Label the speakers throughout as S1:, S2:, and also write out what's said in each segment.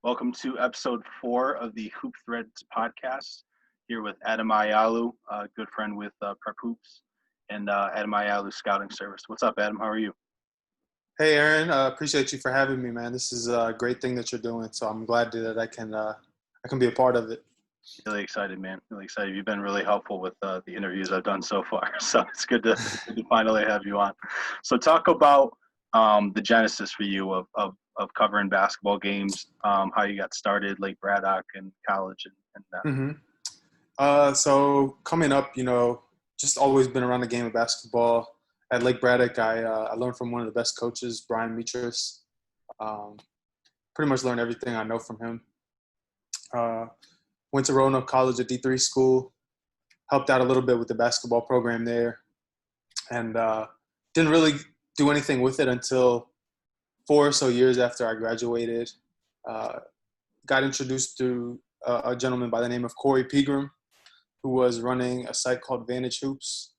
S1: Welcome to episode 4 of the Hoop Threads podcast. Here with Adam Ayalew, a good friend with Prep Hoops, and Adam Ayalew Scouting Service. What's up, Adam? How are you?
S2: Hey, Aaron. Appreciate you for having me, man. This is a great thing that you're doing, so I'm glad that I can be a part of it.
S1: Really excited, man. Really excited. You've been really helpful with the interviews I've done so far, so it's good to finally have you on. So talk about the genesis for you of covering basketball games, how you got started, Lake Braddock and college, and that.
S2: So coming up, just always been around the game of basketball. At Lake Braddock, I learned from one of the best coaches, Brian Mitras. Pretty much learned everything I know from him. Went to Roanoke College, a D3 school. Helped out a little bit with the basketball program there, and didn't really do anything with it until 4 or so years after I graduated. Got introduced to a gentleman by the name of Corey Pegram, who was running a site called Vantage Hoops.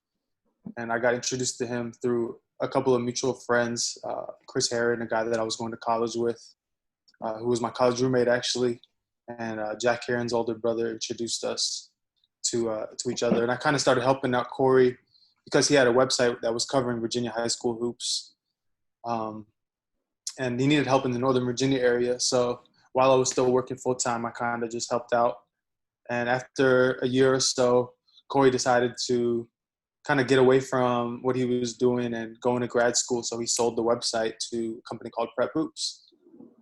S2: And I got introduced to him through a couple of mutual friends, Chris Herron, a guy that I was going to college with, who was my college roommate actually, and Jack Herron's older brother introduced us to each other. And I kind of started helping out Corey because he had a website that was covering Virginia high school hoops. And he needed help in the Northern Virginia area. So while I was still working full-time, I kind of just helped out. And after a year or so, Corey decided to kind of get away from what he was doing and going to grad school. So he sold the website to a company called Prep Hoops.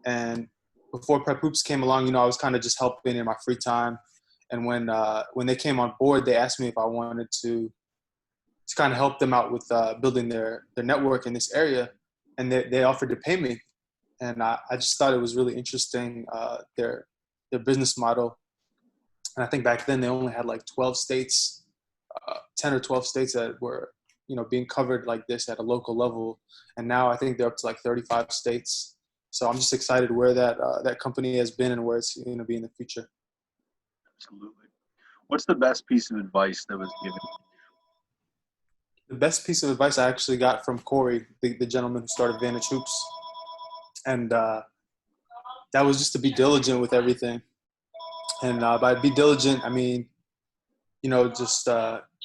S2: And before Prep Hoops came along, I was kind of just helping in my free time. And when they came on board, they asked me if I wanted to kind of help them out with building their network in this area. And they offered to pay me. And I just thought it was really interesting, their business model. And I think back then they only had like 12 states, 10 or 12 states that were, being covered like this at a local level. And now I think they're up to like 35 states. So I'm just excited where that company has been and where it's going to be in the future.
S1: Absolutely. What's the best piece of advice that was given?
S2: The best piece of advice I actually got from Corey, the gentleman who started Vantage Hoops. And that was just to be diligent with everything. And by be diligent, I mean, just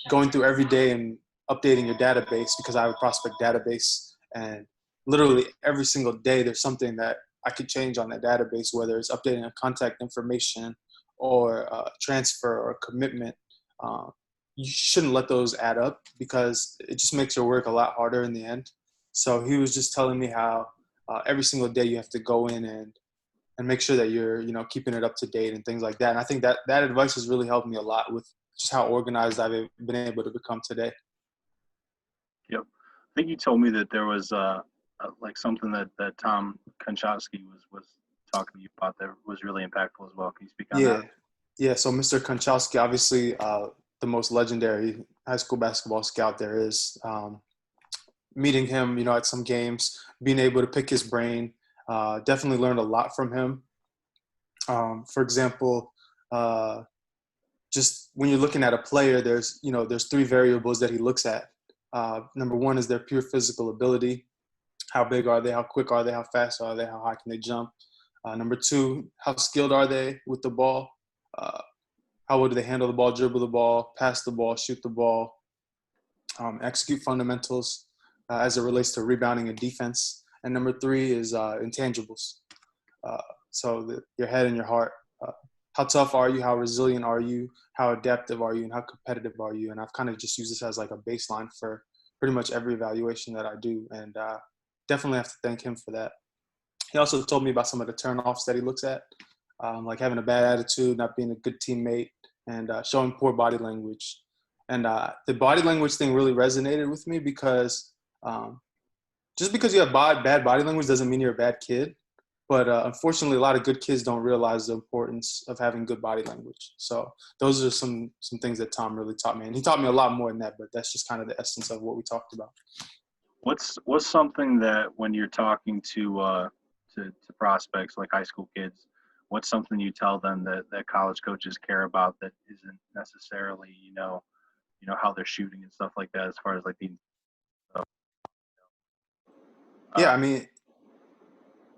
S2: going through every day and updating your database, because I have a prospect database. And literally every single day there's something that I could change on that database, whether it's updating a contact information or transfer or commitment. You shouldn't let those add up because it just makes your work a lot harder in the end. So he was just telling me how every single day you have to go in and make sure that you're, keeping it up to date and things like that. And I think that advice has really helped me a lot with just how organized I've been able to become today.
S1: Yep. I think you told me that there was like something that Tom Konchowski was talking to you about that was really impactful as well. Can you speak on that?
S2: Yeah. So Mr. Konchowski, obviously the most legendary high school basketball scout there is. Meeting him, at some games, being able to pick his brain, definitely learned a lot from him. For example, just when you're looking at a player, there's 3 variables that he looks at. Number 1 is their pure physical ability. How big are they? How quick are they? How fast are they? How high can they jump? Number 2, how skilled are they with the ball? How well do they handle the ball, dribble the ball, pass the ball, shoot the ball, execute fundamentals as it relates to rebounding and defense. And number 3 is intangibles. So your head and your heart. How tough are you? How resilient are you? How adaptive are you? And how competitive are you? And I've kind of just used this as like a baseline for pretty much every evaluation that I do. And definitely have to thank him for that. He also told me about some of the turnoffs that he looks at, like having a bad attitude, not being a good teammate, and showing poor body language. And the body language thing really resonated with me because just because you have bad body language doesn't mean you're a bad kid. But unfortunately, a lot of good kids don't realize the importance of having good body language. So those are some things that Tom really taught me. And he taught me a lot more than that, but that's just kind of the essence of what we talked about.
S1: What's something that when you're talking to prospects like high school kids, what's something you tell them that college coaches care about that isn't necessarily how they're shooting and stuff like that, as far as like the
S2: Yeah, I mean,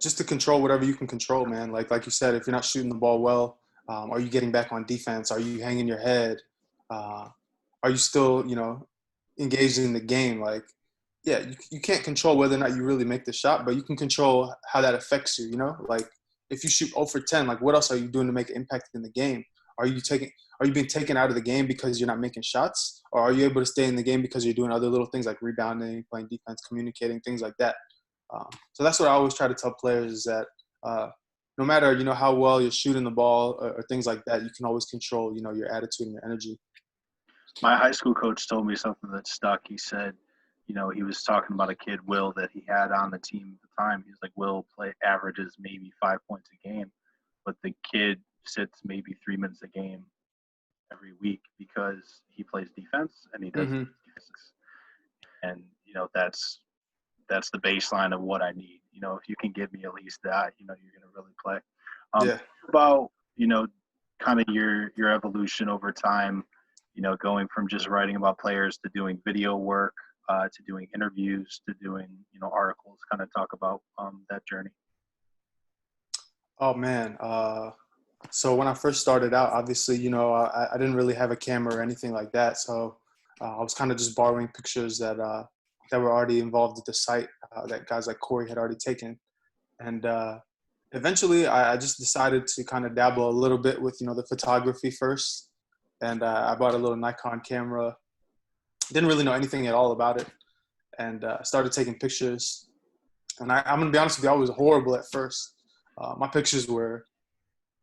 S2: just to control whatever you can control, man. Like you said, if you're not shooting the ball well, are you getting back on defense? Are you hanging your head? Are you still, engaged in the game? Like, yeah, you can't control whether or not you really make the shot, but you can control how that affects you, Like, if you shoot 0 for 10, like, what else are you doing to make an impact in the game? Are you being taken out of the game because you're not making shots? Or are you able to stay in the game because you're doing other little things like rebounding, playing defense, communicating, things like that? So that's what I always try to tell players is that no matter, how well you're shooting the ball or things like that, you can always control, your attitude and your energy.
S1: My high school coach told me something that stuck. He said, he was talking about a kid, Will, that he had on the team at the time. He was like, Will averages maybe 5 points a game, but the kid sits maybe 3 minutes a game every week because he plays defense and he does statistics. And, that's the baseline of what I need. If you can give me at least that, you're going to really play.
S2: Yeah.
S1: About, kind of your evolution over time, going from just writing about players to doing video work, to doing interviews, to doing, articles, kind of talk about that journey.
S2: Oh, man. So when I first started out, obviously, I didn't really have a camera or anything like that. So I was kind of just borrowing pictures that were already involved at the site that guys like Corey had already taken. And eventually I just decided to kind of dabble a little bit with, the photography first. And I bought a little Nikon camera. Didn't really know anything at all about it. And started taking pictures. And I'm going to be honest with you, I was horrible at first. My pictures were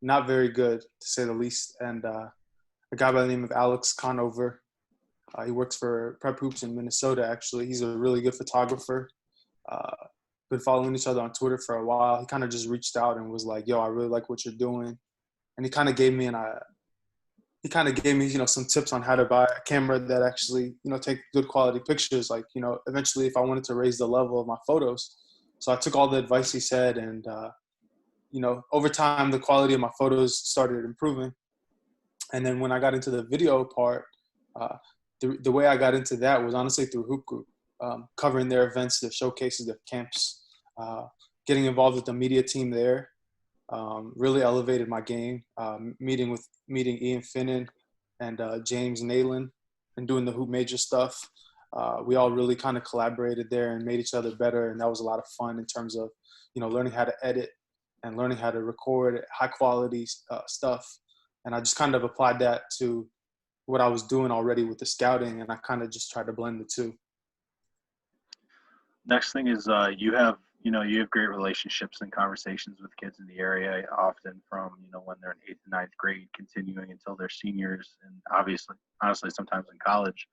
S2: not very good, to say the least. And a guy by the name of Alex Conover, he works for Prep Hoops in Minnesota, actually. He's a really good photographer. Been following each other on Twitter for a while. He kind of just reached out and was like, yo, I really like what you're doing. And he kind of gave me some tips on how to buy a camera that actually, take good quality pictures. Like, eventually if I wanted to raise the level of my photos. So I took all the advice he said and, over time, the quality of my photos started improving. And then when I got into the video part, the way I got into that was honestly through Hoop Group, covering their events, their showcases, their camps, getting involved with the media team there, really elevated my game, meeting Ian Finnan and James Nayland and doing the Hoop Major stuff. We all really kind of collaborated there and made each other better. And that was a lot of fun in terms of, learning how to edit and learning how to record high quality stuff. And I just kind of applied that to what I was doing already with the scouting. And I kind of just tried to blend the two.
S1: Next thing is you have great relationships and conversations with kids in the area, often from, when they're in 8th and 9th grade, continuing until they're seniors, and honestly, sometimes in college.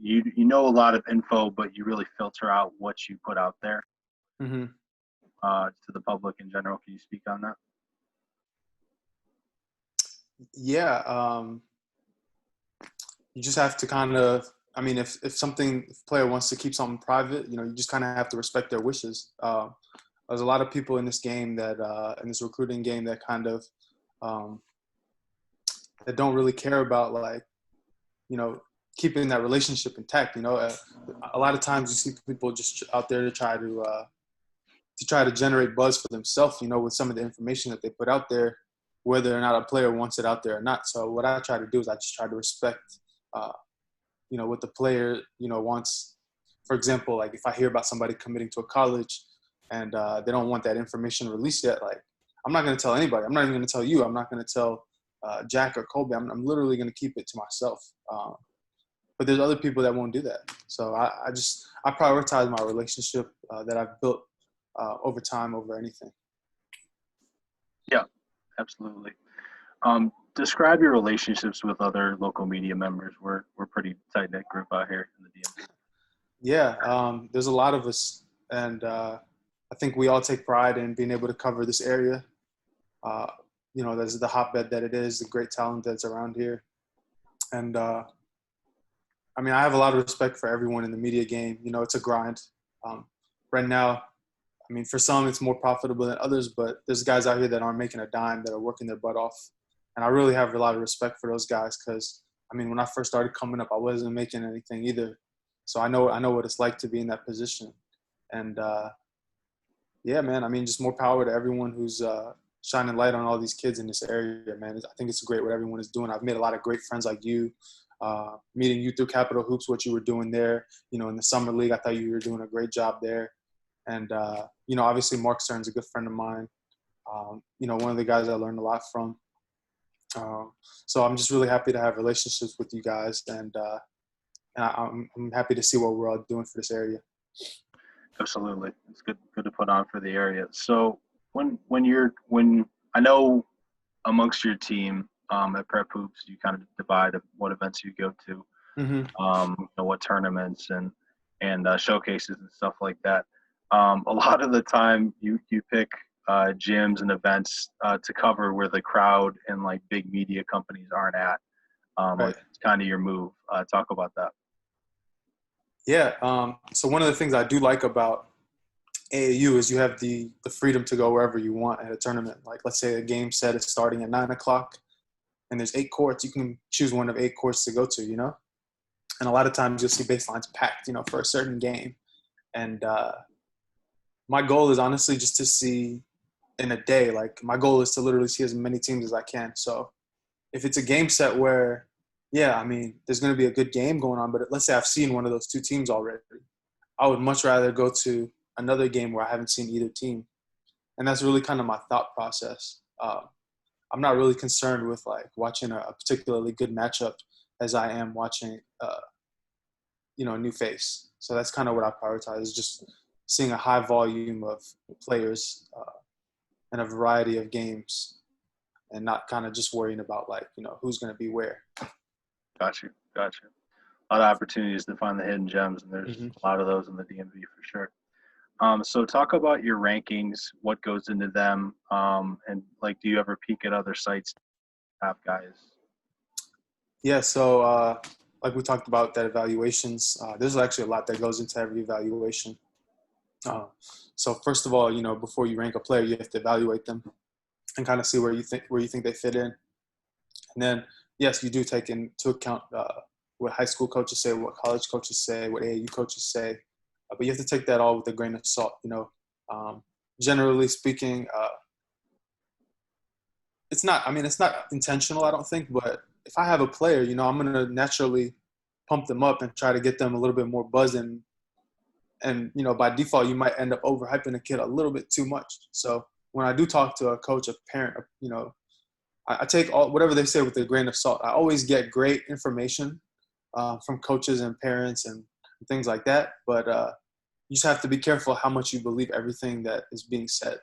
S1: You know a lot of info, but you really filter out what you put out there to the public in general. Can you speak on that?
S2: Yeah. You just have to kind of, if a player wants to keep something private, you just kind of have to respect their wishes. There's a lot of people in this game that, in this recruiting game that kind of, that don't really care about keeping that relationship intact. A lot of times you see people just out there to try to generate buzz for themselves, with some of the information that they put out there, whether or not a player wants it out there or not. So what I try to do is I just try to respect, what the player, wants. For example, like if I hear about somebody committing to a college and they don't want that information released yet, like I'm not going to tell anybody. I'm not even going to tell you. I'm not going to tell Jack or Kobe. I'm literally going to keep it to myself. But there's other people that won't do that. So I prioritize my relationship that I've built over time over anything.
S1: Yeah, absolutely. Describe your relationships with other local media members. We're pretty tight-knit group out here in the DMV.
S2: Yeah, there's a lot of us, and I think we all take pride in being able to cover this area. There's the hotbed that it is, the great talent that's around here. And I have a lot of respect for everyone in the media game. It's a grind. Right now, for some, it's more profitable than others, but there's guys out here that aren't making a dime, that are working their butt off. And I really have a lot of respect for those guys because, when I first started coming up, I wasn't making anything either. So I know what it's like to be in that position. And Yeah, man. I mean, just more power to everyone who's shining light on all these kids in this area, man. I think it's great what everyone is doing. I've made a lot of great friends like you. Meeting you through Capital Hoops, what you were doing there, in the summer league, I thought you were doing a great job there. And obviously Mark Stern's a good friend of mine. One of the guys I learned a lot from. So I'm just really happy to have relationships with you guys, and I'm happy to see what we're all doing for this area.
S1: Absolutely, it's good to put on for the area. So when I know amongst your team at Prep Hoops, you kind of divide what events you go to, what tournaments and showcases and stuff like that. A lot of the time, you pick gyms and events to cover where the crowd and like big media companies aren't at.
S2: Right.
S1: Like it's kind of your move. Talk about that.
S2: Yeah. So one of the things I do like about AAU is you have the freedom to go wherever you want at a tournament. Like, let's say a game set is starting at 9:00 and there's 8 courts. You can choose one of 8 courts to go to, and a lot of times you'll see baselines packed, for a certain game. And my goal is honestly just to see in a day, like my goal is to literally see as many teams as I can. So if it's a game set where, yeah, I mean, there's going to be a good game going on, but let's say I've seen one of those 2 teams already, I would much rather go to another game where I haven't seen either team. And that's really kind of my thought process. I'm not really concerned with like watching a particularly good matchup as I am watching, a new face. So that's kind of what I prioritize, is just seeing a high volume of players and a variety of games, and not kind of just worrying about like, who's going to be where.
S1: Got you. A lot of opportunities to find the hidden gems, and there's a lot of those in the DMV for sure. So talk about your rankings, what goes into them, and like, do you ever peek at other sites have guys?
S2: Yeah, so like we talked about that evaluations, there's actually a lot that goes into every evaluation. So first of all, before you rank a player, you have to evaluate them and kind of see where you think they fit in. And then, yes, you do take into account what high school coaches say, what college coaches say, what AAU coaches say, but you have to take that all with a grain of salt. Generally speaking, it's not intentional, I don't think, but if I have a player, I'm going to naturally pump them up and try to get them a little bit more buzzing. And, by default, you might end up overhyping a kid a little bit too much. So when I do talk to a coach, a parent, I take whatever they say with a grain of salt. I always get great information from coaches and parents and things like that. But you just have to be careful how much you believe everything that is being said.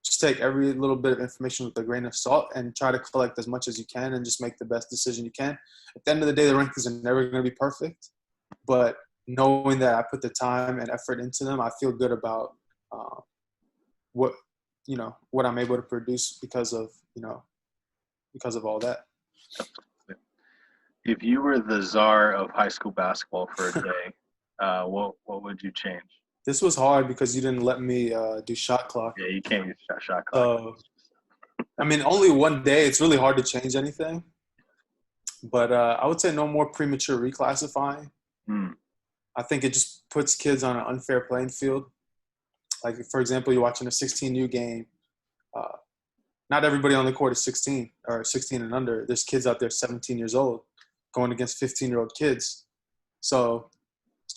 S2: Just take every little bit of information with a grain of salt and try to collect as much as you can and just make the best decision you can. At the end of the day, the rankings are never going to be perfect. But knowing that I put the time and effort into them, I feel good about what I'm able to produce because of all that.
S1: If you were the czar of high school basketball for a day, what would you change?
S2: This was hard because you didn't let me do shot clock.
S1: Yeah, you can't use shot clock.
S2: I mean, only one day. It's really hard to change anything. But I would say no more premature reclassifying. I think it just puts kids on an unfair playing field. Like, for example, you're watching a 16U game. Not everybody on the court is 16 or 16 and under. There's kids out there 17 years old going against 15-year-old kids. So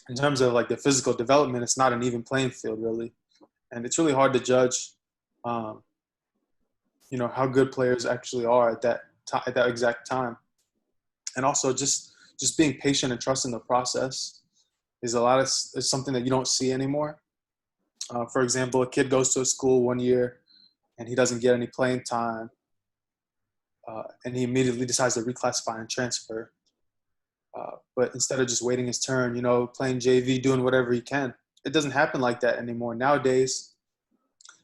S2: in terms of like the physical development, it's not an even playing field really. And it's really hard to judge, how good players actually are at that exact time. And also just being patient and trusting the process is something that you don't see anymore. For example, a kid goes to a school one year and he doesn't get any playing time, and he immediately decides to reclassify and transfer. But instead of just waiting his turn, playing JV, doing whatever he can, it doesn't happen like that anymore. Nowadays,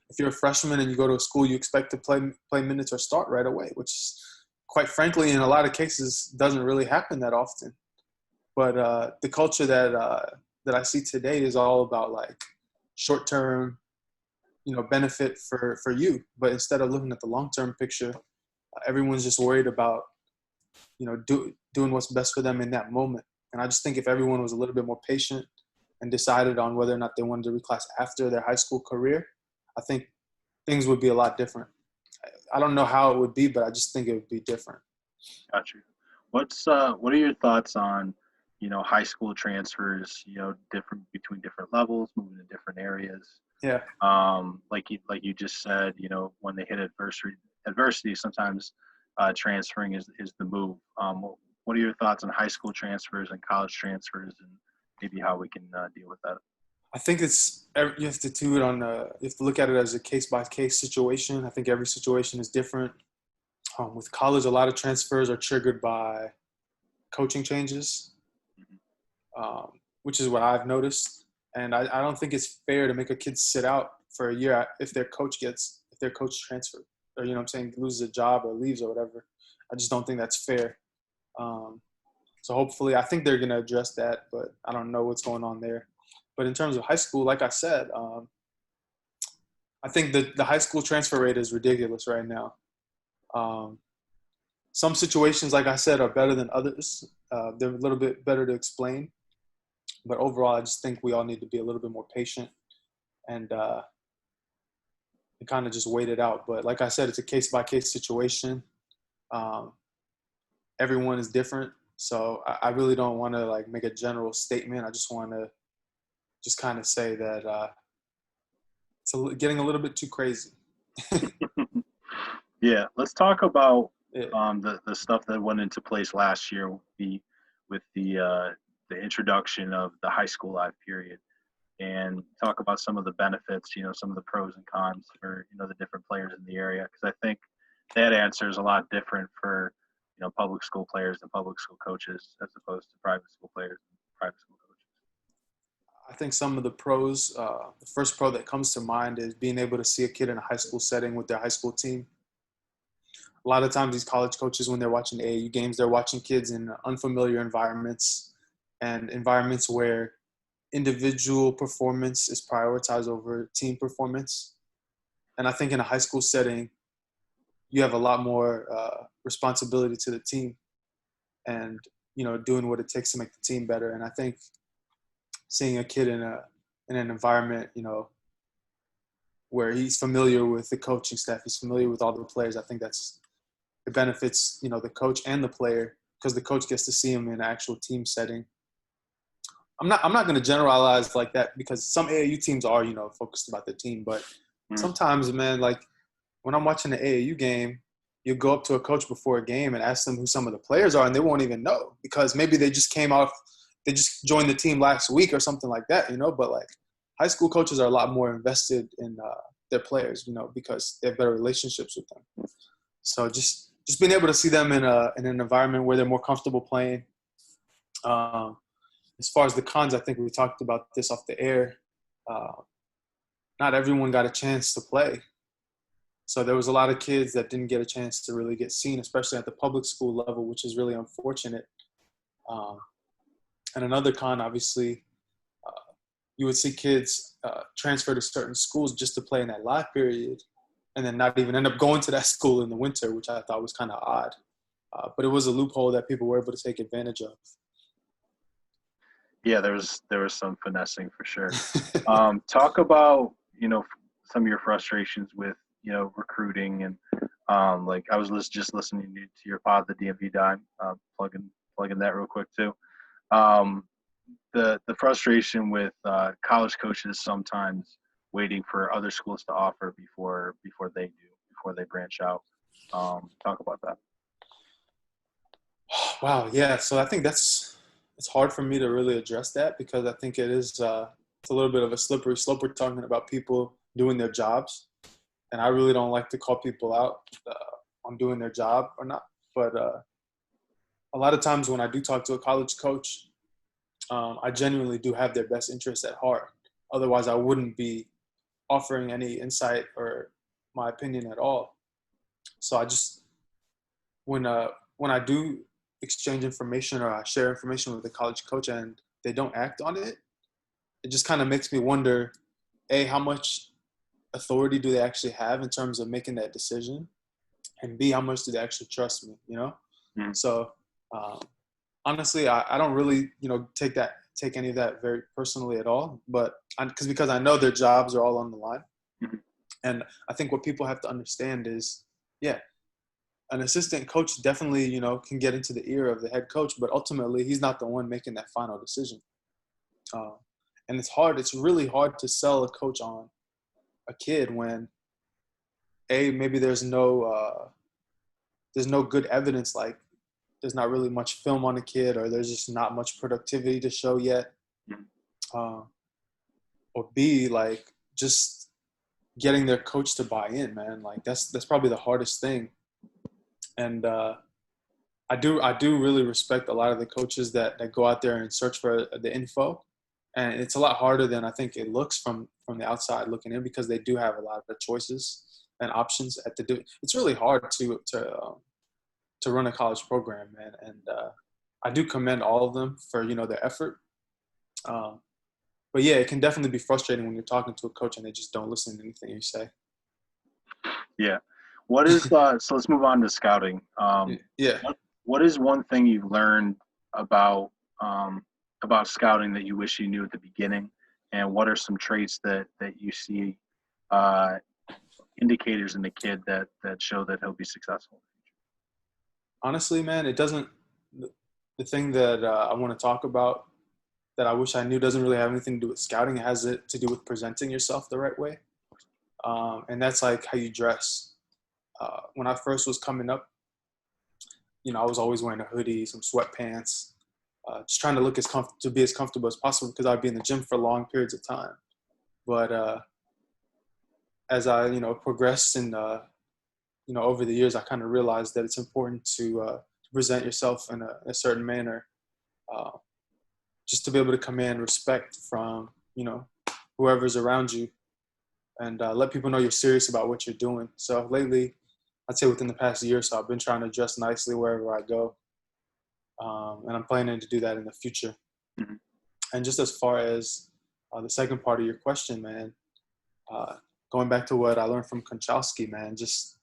S2: if you're a freshman and you go to a school, you expect to play minutes or start right away, which, quite frankly, in a lot of cases, doesn't really happen that often. But the culture that I see today is all about like short-term, benefit for you. But instead of looking at the long-term picture, everyone's just worried about, doing what's best for them in that moment. And I just think if everyone was a little bit more patient and decided on whether or not they wanted to reclass after their high school career, I think things would be a lot different. I don't know how it would be, but I just think it would be different.
S1: Got you. What are your thoughts on, high school transfers, different between different levels, moving to different areas?
S2: Yeah.
S1: Like you just said, when they hit adversity, sometimes transferring is the move. What are your thoughts on high school transfers and college transfers, and maybe how we can deal with that?
S2: I think you have to do it you have to look at it as a case by case situation. I think every situation is different. With college, a lot of transfers are triggered by coaching changes, which is what I've noticed. And I don't think it's fair to make a kid sit out for a year if their coach transferred, or, loses a job or leaves or whatever. I just don't think that's fair. So hopefully, I think they're going to address that, but I don't know what's going on there. But in terms of high school, like I said, I think the high school transfer rate is ridiculous right now. Some situations, like I said, are better than others. They're a little bit better to explain. But overall, I just think we all need to be a little bit more patient and kind of just wait it out. But like I said, it's a case-by-case situation. Everyone is different. So I really don't want to make a general statement. I just want to just kind of say that it's getting a little bit too crazy.
S1: Yeah, let's talk about
S2: Yeah.
S1: the stuff that went into place last year with the introduction of the high school live period, and talk about some of the benefits, some of the pros and cons for the different players in the area, because I think that answer is a lot different for public school players and public school coaches as opposed to private school players and private school coaches.
S2: I think some of the pros, the first pro that comes to mind is being able to see a kid in a high school setting with their high school team. A lot of times these college coaches, when they're watching AAU games, they're watching kids in unfamiliar environments and environments where individual performance is prioritized over team performance. And I think in a high school setting, you have a lot more responsibility to the team and, doing what it takes to make the team better. And I think seeing a kid in an environment, where he's familiar with the coaching staff, he's familiar with all the players, I think it benefits, the coach and the player, because the coach gets to see him in an actual team setting. I'm not going to generalize like that, because some AAU teams are, focused about the team, but sometimes, man, when I'm watching the AAU game, you go up to a coach before a game and ask them who some of the players are, and they won't even know, because maybe they just joined the team last week or something like that, but high school coaches are a lot more invested in their players, because they have better relationships with them. So just being able to see them in an environment where they're more comfortable playing. As far as the cons, I think we talked about this off the air. Not everyone got a chance to play. So there was a lot of kids that didn't get a chance to really get seen, especially at the public school level, which is really unfortunate. And another con, obviously, you would see kids transfer to certain schools just to play in that live period, and then not even end up going to that school in the winter, which I thought was kind of odd. But it was a loophole that people were able to take advantage of.
S1: Yeah, there was some finessing for sure. Talk about some of your frustrations with recruiting, and I was just listening to your pod, the DMV Dime, plugging that real quick too. The frustration with college coaches sometimes waiting for other schools to offer before they branch out. Talk about that.
S2: Wow, yeah. So I think it's hard for me to really address that, because I think it's a little bit of a slippery slope. We're talking about people doing their jobs, and I really don't like to call people out on doing their job or not. But a lot of times when I do talk to a college coach, I genuinely do have their best interests at heart. Otherwise, I wouldn't be offering any insight or my opinion at all. So I just, when I do exchange information or I share information with the college coach and they don't act on it, it just kind of makes me wonder, A, how much authority do they actually have in terms of making that decision? And B, how much do they actually trust me,
S1: Mm.
S2: So honestly, I don't really, take that take any of that very personally at all, but because I know their jobs are all on the line.
S1: Mhm.
S2: And I think what people have to understand is, yeah, an assistant coach definitely, can get into the ear of the head coach, but ultimately he's not the one making that final decision. And it's hard. It's really hard to sell a coach on a kid when maybe there's no good evidence, like there's not really much film on the kid, or there's just not much productivity to show yet.
S1: Mhm.
S2: Or B, like just getting their coach to buy in, man. Like that's probably the hardest thing. And I do really respect a lot of the coaches that go out there and search for the info. And it's a lot harder than I think it looks from the outside looking in, because they do have a lot of choices and options it's really hard to run a college program, man. And I do commend all of them for, their effort. But yeah, it can definitely be frustrating when you're talking to a coach and they just don't listen to anything you say.
S1: Yeah. What is so let's move on to scouting.
S2: Yeah.
S1: What is one thing you've learned about scouting that you wish you knew at the beginning, and what are some traits that you see indicators in the kid that show that he'll be successful?
S2: Honestly, man, it doesn't. The thing that I want to talk about that I wish I knew doesn't really have anything to do with scouting. It has to do with presenting yourself the right way, and that's like how you dress. When I first was coming up, I was always wearing a hoodie, some sweatpants, just trying to look to be as comfortable as possible, because I'd be in the gym for long periods of time. But as I, progressed and over the years, I kind of realized that it's important to present yourself in a certain manner, uh, just to be able to command respect from, whoever's around you, and let people know you're serious about what you're doing. So lately, I'd say within the past year or so, I've been trying to dress nicely wherever I go. And I'm planning to do that in the future.
S1: Mhm.
S2: And just as far as the second part of your question, man, uh, going back to what I learned from Konchowski, man, just,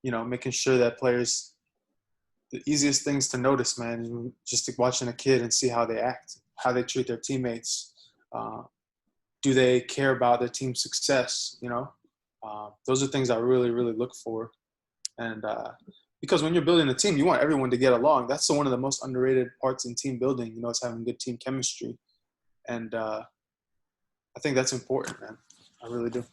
S2: making sure that players, the easiest things to notice, man, just watching a kid and see how they act, how they treat their teammates. Do they care about their team's success? Those are things I really, really look for. And because when you're building a team, you want everyone to get along. That's one of the most underrated parts in team building. It's having good team chemistry. And I think that's important, man. I really do.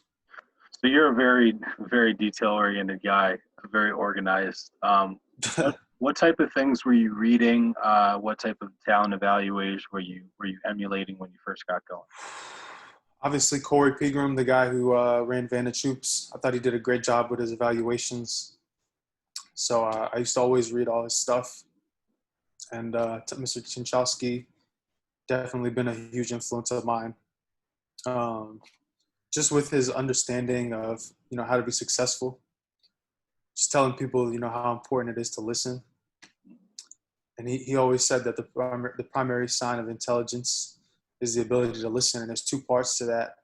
S1: So you're a very, very detail-oriented guy, very organized. What type of things were you reading? What type of talent evaluators were you emulating when you first got going?
S2: Obviously, Corey Pegram, the guy who ran Vanderchoops, I thought he did a great job with his evaluations. So I used to always read all his stuff. And Mr. Konchowski, definitely been a huge influence of mine. Just with his understanding of, how to be successful. Just telling people, how important it is to listen. And he always said that the primary sign of intelligence is the ability to listen. And there's two parts to that.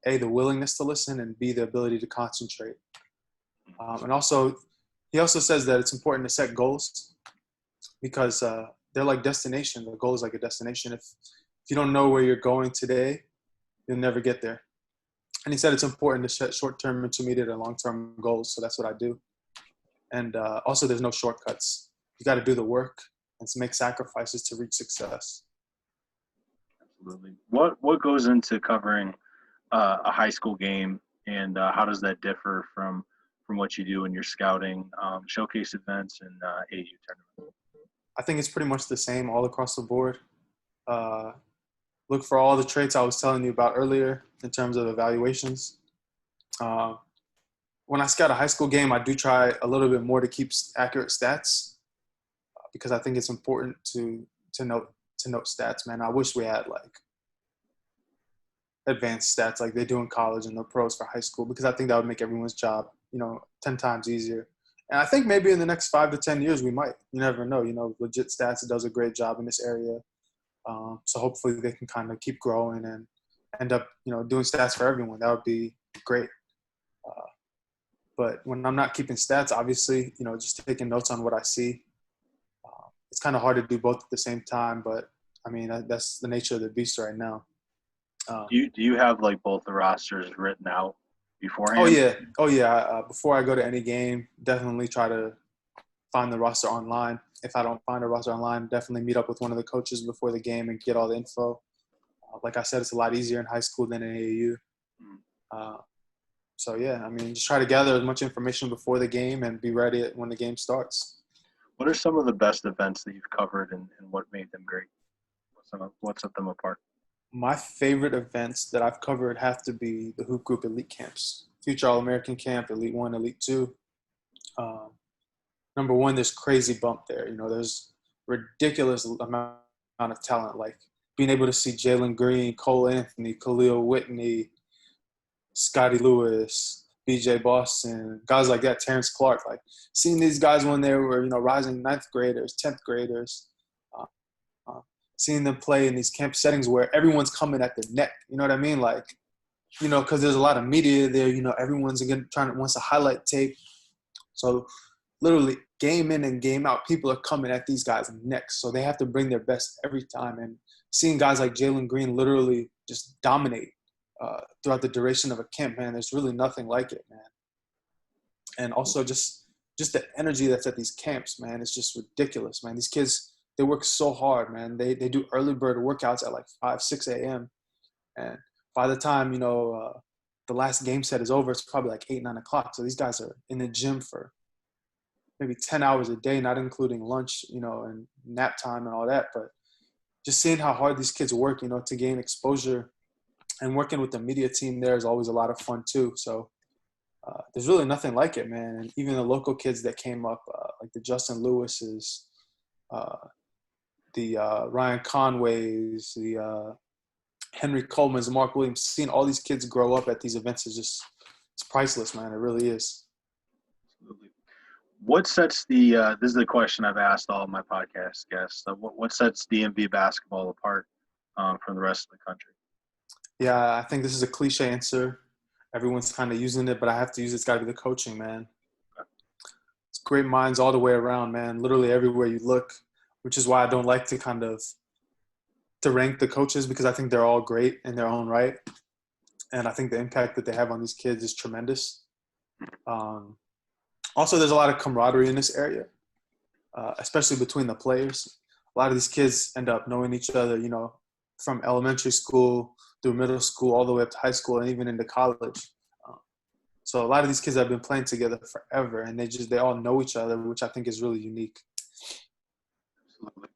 S2: A, the willingness to listen, and B, the ability to concentrate. And also, he also says that it's important to set goals, because they're like destination. The goal is like a destination. If you don't know where you're going today, you'll never get there. And he said it's important to set short-term, intermediate, and long-term goals. So that's what I do. And also, there's no shortcuts. You got to do the work and to make sacrifices to reach success.
S1: Absolutely. What goes into covering a high school game, and how does that differ from what you do in your scouting, showcase events, and AU tournaments?
S2: I think it's pretty much the same all across the board. Look for all the traits I was telling you about earlier in terms of evaluations. When I scout a high school game, I do try a little bit more to keep accurate stats, because I think it's important to note stats, man. I wish we had like advanced stats like they do in college and the pros for high school, because I think that would make everyone's job, 10 times easier. And I think maybe in the next 5 to 10 years we might. You never know. Legit Stats does a great job in this area. So hopefully they can kind of keep growing and end up, doing stats for everyone. That would be great. But when I'm not keeping stats, obviously, just taking notes on what I see. It's kind of hard to do both at the same time, but I mean, that's the nature of the beast right now.
S1: Do you have like both the rosters written out
S2: Oh
S1: beforehand?
S2: yeah, oh yeah. Before I go to any game, definitely try to find the roster online. If I don't find a roster online, definitely meet up with one of the coaches before the game and get all the info. Like I said, it's a lot easier in high school than in AAU.
S1: Mm.
S2: Uh, so yeah, I mean, just try to gather as much information before the game and be ready when the game starts.
S1: What are some of the best events that you've covered, and what made them great? What set them apart?
S2: My favorite events that I've covered have to be the Hoop Group Elite Camps. Future All-American Camp, Elite 1, Elite 2. Um, Number one, there's crazy bump there. There's ridiculous amount of talent. Like being able to see Jalen Green, Cole Anthony, Khalil Whitney, Scotty Lewis, BJ Boston, guys like that, Terrence Clark. Like seeing these guys when they were, rising ninth graders, 10th graders, uh, uh, seeing them play in these camp settings where everyone's coming at their neck. You know what I mean? Like, because there's a lot of media there. Everyone's again wants a highlight tape. So literally game in and game out, people are coming at these guys next. So they have to bring their best every time. And seeing guys like Jalen Green literally just dominate throughout the duration of a camp, man, there's really nothing like it, man. And also just the energy that's at these camps, man, it's just ridiculous, man. These kids, they work so hard, man. They do early bird workouts at like 5, 6 a.m. And by the time, the last game set is over, it's probably like 8, 9 o'clock. So these guys are in the gym for maybe 10 hours a day, not including lunch, and nap time and all that. But just seeing how hard these kids work, to gain exposure, and working with the media team there is always a lot of fun too. So there's really nothing like it, man. And even the local kids that came up, like the Justin Lewises, the Ryan Conways, the Henry Coleman's, Mark Williams, seeing all these kids grow up at these events it's priceless, man. It really is.
S1: Absolutely. What sets this is the question I've asked all of my podcast guests. What sets DMV basketball apart from the rest of the country?
S2: Yeah, I think this is a cliche answer. Everyone's kind of using it, but I have to use it. It's got to be the coaching, man. It's great minds all the way around, man. Literally everywhere you look, which is why I don't like to rank the coaches, because I think they're all great in their own right. And I think the impact that they have on these kids is tremendous. Also, there's a lot of camaraderie in this area, especially between the players. A lot of these kids end up knowing each other, from elementary school through middle school, all the way up to high school, and even into college. So a lot of these kids have been playing together forever, and they all know each other, which I think is really unique.
S1: Absolutely.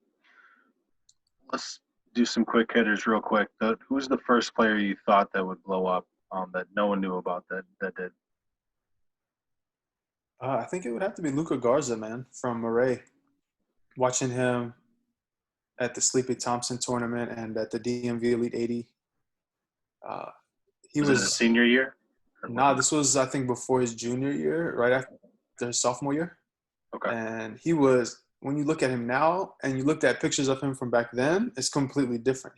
S1: Let's do some quick hitters real quick. Who's the first player you thought that would blow up that no one knew about that did?
S2: I think it would have to be Luka Garza, man, from Murray. Watching him at the Sleepy Thompson tournament and at the DMV Elite 80. He
S1: Was it his senior year?
S2: This was, I think, before his junior year, right after his sophomore year.
S1: Okay.
S2: And he was, when you look at him now and you looked at pictures of him from back then, it's completely different.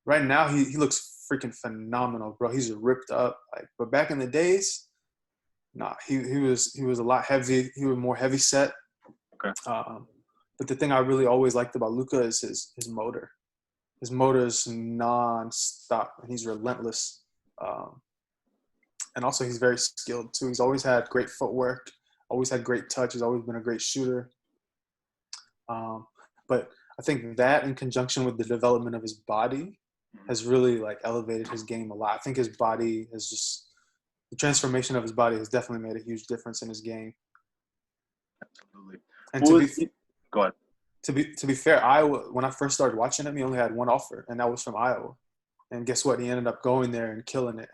S2: Right now, he looks freaking phenomenal, bro. He's ripped up. But back in the days, he was a lot heavy. He was more heavy set.
S1: Okay.
S2: But the thing I really always liked about Luka is his motor. His motor is non-stop, and he's relentless. And also, he's very skilled, too. He's always had great footwork, always had great touch. He's always been a great shooter. But I think that, in conjunction with the development of his body, has really, elevated his game a lot. I think his body has just – the transformation of his body has definitely made a huge difference in his game.
S1: Absolutely.
S2: And
S1: go ahead.
S2: To be fair, Iowa, when I first started watching him, he only had one offer, and that was from Iowa. And guess what? He ended up going there and killing it.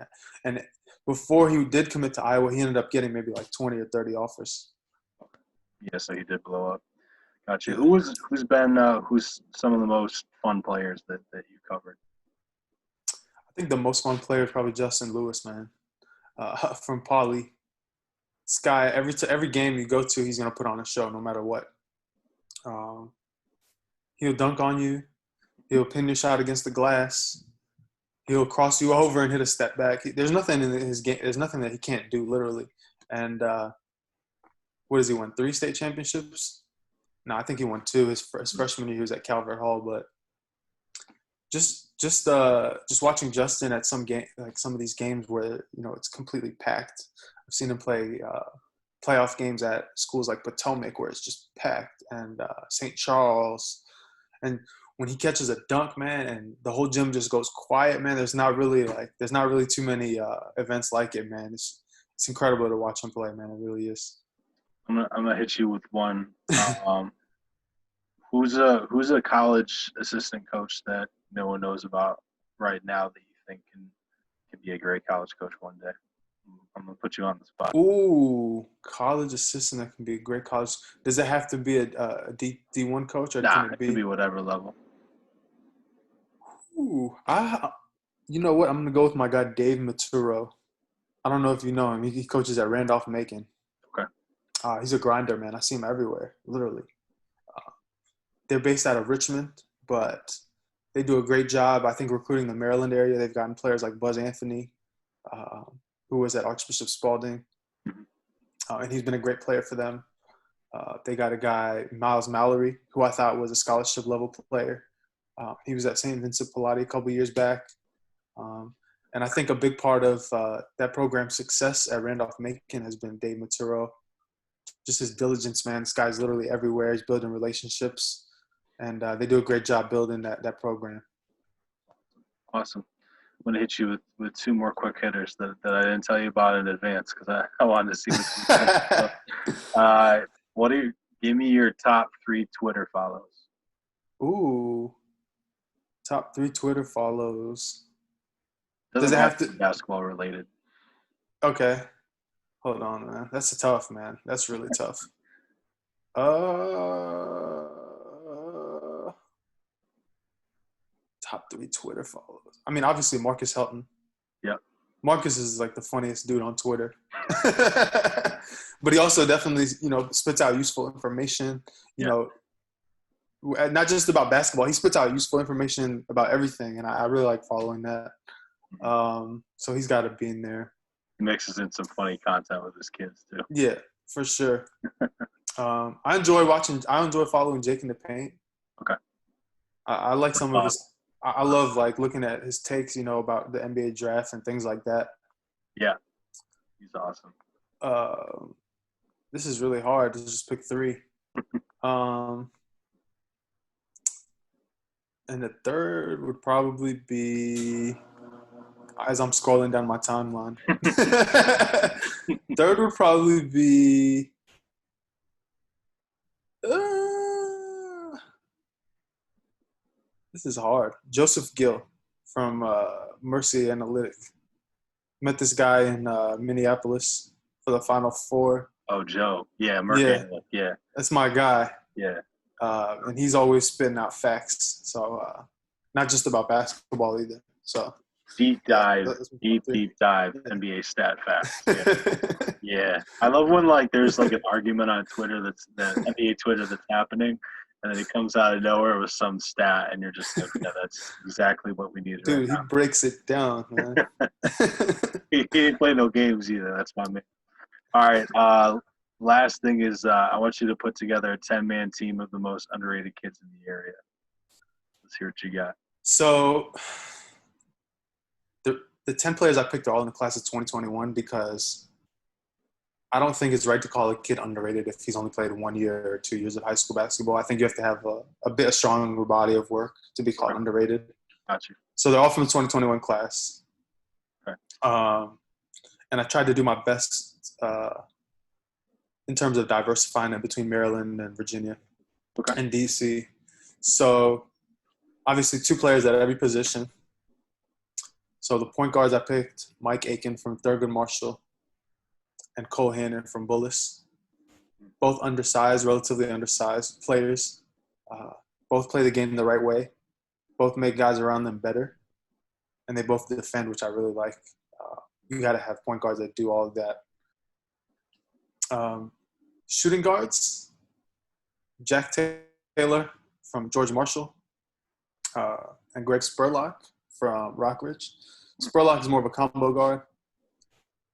S2: And before he did commit to Iowa, he ended up getting maybe 20 or 30 offers.
S1: Yeah, so he did blow up. Gotcha.
S2: Yeah.
S1: Who's some of the most fun players that you covered?
S2: I think the most fun player is probably Justin Lewis, man, from Pauley. This guy, every game you go to, he's gonna put on a show, no matter what. He'll dunk on you. He'll pin your shot against the glass. He'll cross you over and hit a step back. There's nothing in his game. There's nothing that he can't do, literally. And what does he win? 3 state championships? No, I think he won 2. His freshman year, he was at Calvert Hall. But just watching Justin at some game, like some of these games where it's completely packed. I've seen him play playoff games at schools like Potomac where it's just packed, and St. Charles. And when he catches a dunk, man, and the whole gym just goes quiet, man. There's not really too many events like it, man. It's incredible to watch him play, man. It really is.
S1: I'm gonna hit you with one. Who's a college assistant coach that no one knows about right now that you think can be a great college coach one day? I'm gonna put you on the spot.
S2: Ooh, college assistant that can be a great college. Does it have to be a D1 coach, or
S1: Nah, it can be whatever level.
S2: Ooh, you know what? I'm gonna go with my guy Dave Maturo. I don't know if you know him. He coaches at Randolph-Macon.
S1: Okay.
S2: He's a grinder, man. I see him everywhere, literally. They're based out of Richmond, but they do a great job, I think, recruiting the Maryland area. They've gotten players like Buzz Anthony, who was at Archbishop Spalding, and he's been a great player for them. They got a guy, Miles Mallory, who I thought was a scholarship-level player. He was at St. Vincent Pallotti a couple years back. And I think a big part of that program's success at Randolph-Macon has been Dave Maturo. Just his diligence, man. This guy's literally everywhere. He's building relationships. And they do a great job building that program.
S1: Awesome. I'm going to hit you with two more quick hitters that I didn't tell you about in advance because I wanted to see what you think. Give me your top 3 Twitter follows.
S2: Ooh. Top 3 Twitter follows.
S1: Does it have to be basketball related?
S2: Okay. Hold on, man. That's tough, man. That's really tough. Top 3 Twitter followers. I mean, obviously Marcus Helton.
S1: Yep.
S2: Marcus is like the funniest dude on Twitter. But he also definitely, spits out useful information, you know, not just about basketball. He spits out useful information about everything, and I really like following that. So he's got to be in there.
S1: He mixes in some funny content with his kids too.
S2: Yeah, for sure. I enjoy following Jake in the Paint.
S1: Okay.
S2: I like some of his. I love like looking at his takes, about the NBA draft and things like that.
S1: Yeah, he's awesome.
S2: This is really hard to just pick 3. And the third would probably be, as I'm scrolling down my timeline. Third would probably be. This is hard. Joseph Gill from Mercy Analytic. Met this guy in Minneapolis for the Final Four.
S1: Oh, Joe. Yeah, Mercy. Yeah.
S2: That's my guy.
S1: Yeah.
S2: And he's always spitting out facts. So not just about basketball either. So
S1: deep dive NBA stat facts. Yeah. Yeah. I love when there's an argument on Twitter that's NBA Twitter that's happening, and then it comes out of nowhere with some stat, and you're just like, yeah, that's exactly what we need.
S2: Dude, he breaks it down, man.
S1: He ain't play no games either. That's my man. All right. Last thing is I want you to put together a 10-man team of the most underrated kids in the area. Let's hear what you got.
S2: So the 10 players I picked are all in the class of 2021 because I don't think it's right to call a kid underrated if he's only played 1 year or 2 years of high school basketball. I think you have to have a bit of stronger body of work to be called underrated.
S1: Got you.
S2: So they're all from the 2021 class.
S1: Okay.
S2: And I tried to do my best in terms of diversifying it between Maryland and Virginia and DC. So obviously 2 players at every position. So the point guards I picked, Mike Aiken from Thurgood Marshall and Cole Hannon from Bullis. Both relatively undersized players. Both play the game the right way. Both make guys around them better. And they both defend, which I really like. You got to have point guards that do all of that. Shooting guards, Jack Taylor from George Marshall and Greg Spurlock from Rockridge. Spurlock is more of a combo guard.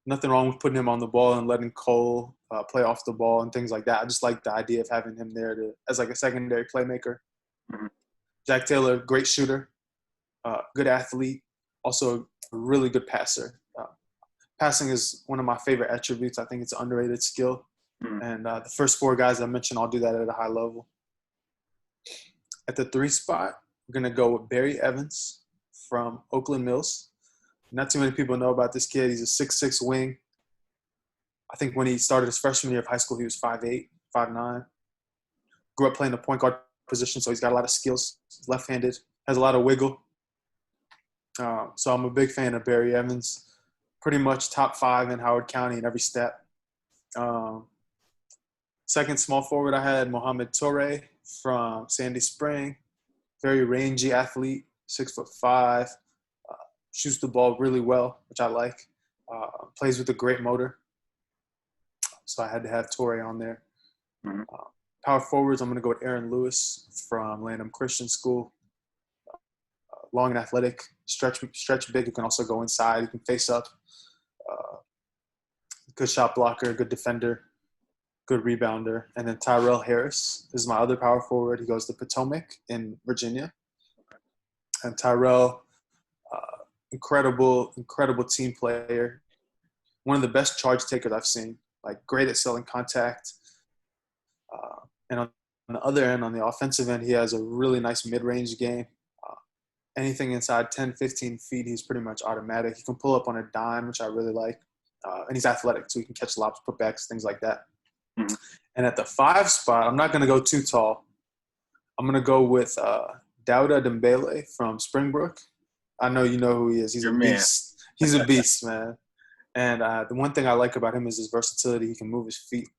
S2: Nothing wrong with putting him on the ball and letting Cole play off the ball and things like that. I just like the idea of having him there as a secondary playmaker. Mm-hmm. Jack Taylor, great shooter. good athlete, also a really good passer. Passing is one of my favorite attributes. I think it's an underrated skill.
S1: Mhm.
S2: And the first four guys I mentioned all do that at a high level. At the 3 spot, we're going to go with Barry Evans from Oakland Mills. Not too many people know about this kid. He's a 6'6" wing. I think when he started his freshman year of high school, he was 5'8", 5'9". Grew up playing the point guard position, so he's got a lot of skills. He's left-handed, has a lot of wiggle. So I'm a big fan of Barry Evans. Pretty much top 5 in Howard County in every step. Second small forward, I had Mohamed Toure from Sandy Spring. Very rangy athlete, 6'5", shoots the ball really well, which I like. Plays with a great motor. So I had to have Toure on there.
S1: Mhm.
S2: Power forwards, I'm going to go with Aaron Lewis from Lanham Christian School. Long and athletic, stretch big. You can also go inside. You can face up. Good shot blocker, good defender, good rebounder. And then Tyrell Harris is my other power forward. He goes to Potomac in Virginia. And Tyrell, incredible team player. One of the best charge takers I've seen. Like great at selling contact. And on the other end, on the offensive end, he has a really nice mid-range game. Anything inside 10, 15 feet, he's pretty much automatic. He can pull up on a dime, which I really like. And he's athletic, so he can catch lobs, putbacks, things like that.
S1: Mhm.
S2: And at the 5 spot, I'm not going to go too tall. I'm going to go with Dauda Dembele from Springbrook. I know you know who he is. He's
S1: Your
S2: a
S1: man.
S2: beast. He's a beast, man. And the one thing I like about him is his versatility. He can move his feet.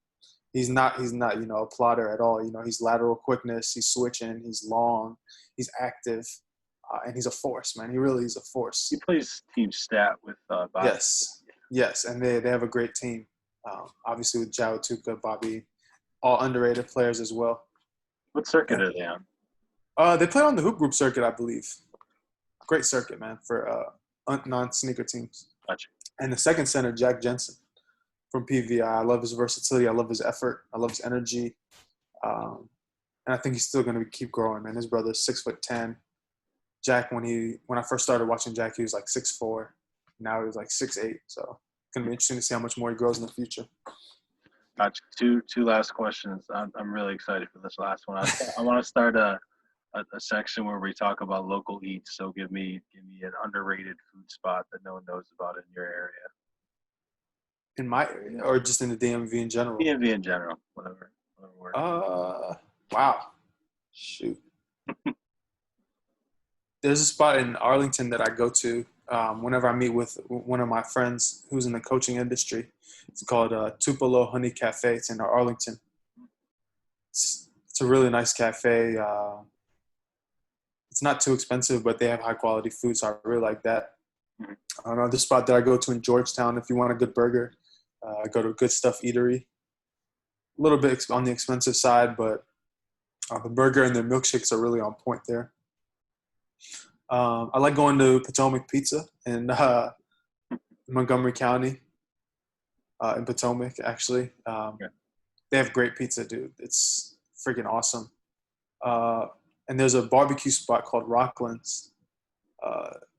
S2: He's not, a plotter at all. He's lateral quickness. He's switching. He's long. He's active. And he's a force, man. He really is a force.
S1: He plays team stat with Bobby.
S2: Yes, and they have a great team. Obviously with Jao Tuka, Bobby, all underrated players as well.
S1: What circuit are they on?
S2: They play on the hoop group circuit, I believe. Great circuit, man, for non-sneaker teams.
S1: Gotcha.
S2: And the second center, Jack Jensen from PVI. I love his versatility. I love his effort. I love his energy. And I think he's still going to keep growing, man. His brother's 6'10". Jack, when I first started watching Jack, he was like 6'4". Now he's like 6'8". So it's going to be interesting to see how much more he grows in the future.
S1: Gotcha. Two last questions. I'm really excited for this last one. I want to start a section where we talk about local eats. So give me an underrated food spot that no one knows about in your area.
S2: In my area, or just in the DMV in general?
S1: DMV in general, whatever works.
S2: Wow. Shoot. There's a spot in Arlington that I go to whenever I meet with one of my friends who's in the coaching industry. It's called Tupelo Honey Cafe. It's in Arlington. It's a really nice cafe. It's not too expensive, but they have high quality food, so I really like that. Another spot that I go to in Georgetown, if you want a good burger, I go to Good Stuff Eatery. A little bit on the expensive side, but the burger and the milkshakes are really on point there. I like going to Potomac Pizza in Montgomery County, in Potomac, actually. They have great pizza, dude. It's freaking awesome. And there's a barbecue spot called Rockland's.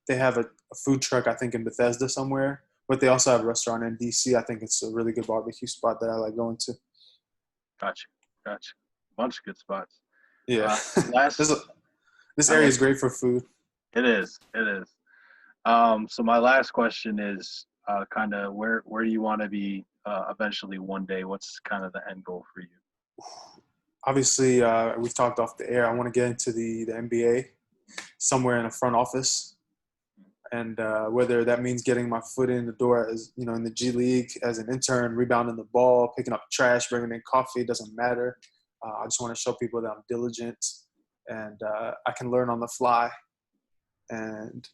S2: They have a food truck, I think, in Bethesda somewhere, but they also have a restaurant in DC. I think it's a really good barbecue spot that I like going to.
S1: Gotcha. Bunch of good spots.
S2: Yeah. This area is great for food.
S1: It is. So my last question is kind of where do you want to be eventually one day? What's kind of the end goal for you?
S2: Obviously, we've talked off the air. I want to get into the NBA, somewhere in a front office. And whether that means getting my foot in the door as, in the G League as an intern, rebounding the ball, picking up trash, bringing in coffee, it doesn't matter. I just want to show people that I'm diligent and I can learn on the fly. And,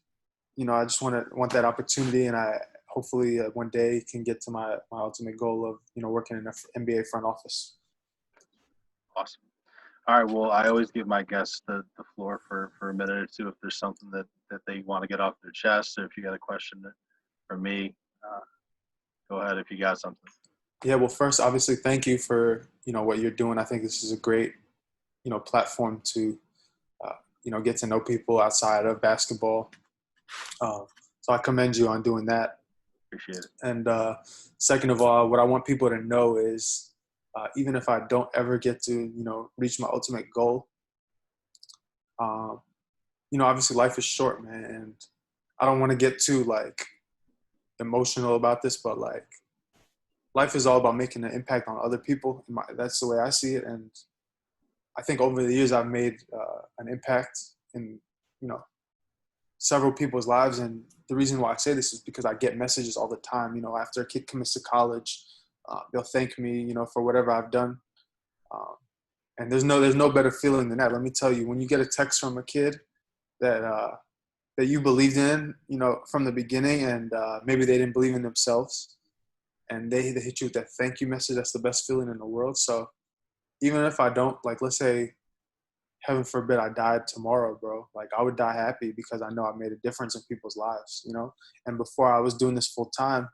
S2: I just want that opportunity, and I hopefully one day can get to my ultimate goal of, working in an NBA front office.
S1: Awesome. All right. Well, I always give my guests the floor for a minute or two if there's something that they want to get off their chest, or if you got a question for me, go ahead if you got something.
S2: Yeah. Well, first, obviously, thank you for, what you're doing. I think this is a great, platform to get to know people outside of basketball. So I commend you on doing that.
S1: Appreciate it.
S2: And second of all, what I want people to know is, even if I don't ever get to, reach my ultimate goal, obviously life is short, man. And I don't want to get too like emotional about this, but like life is all about making an impact on other people. That's the way I see it. And I think over the years I've made an impact in, several people's lives. And the reason why I say this is because I get messages all the time. After a kid comes to college, they'll thank me, for whatever I've done. And there's no better feeling than that. Let me tell you, when you get a text from a kid that you believed in, from the beginning, and maybe they didn't believe in themselves, and they hit you with that thank you message, that's the best feeling in the world. So even if I don't, like, let's say, heaven forbid, I died tomorrow, bro, like I would die happy because I know I made a difference in people's lives, And before I was doing this full time,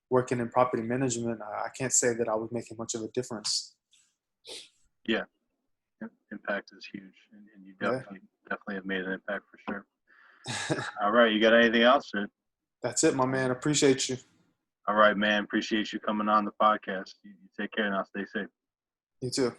S2: working in property management, I can't say that I was making much of a difference.
S1: Yeah. Impact is huge, and you definitely have made an impact for sure. All right, you got anything else? Or?
S2: That's it, my man. Appreciate you.
S1: All right, man. Appreciate you coming on the podcast. You take care now. Stay safe.
S2: You too.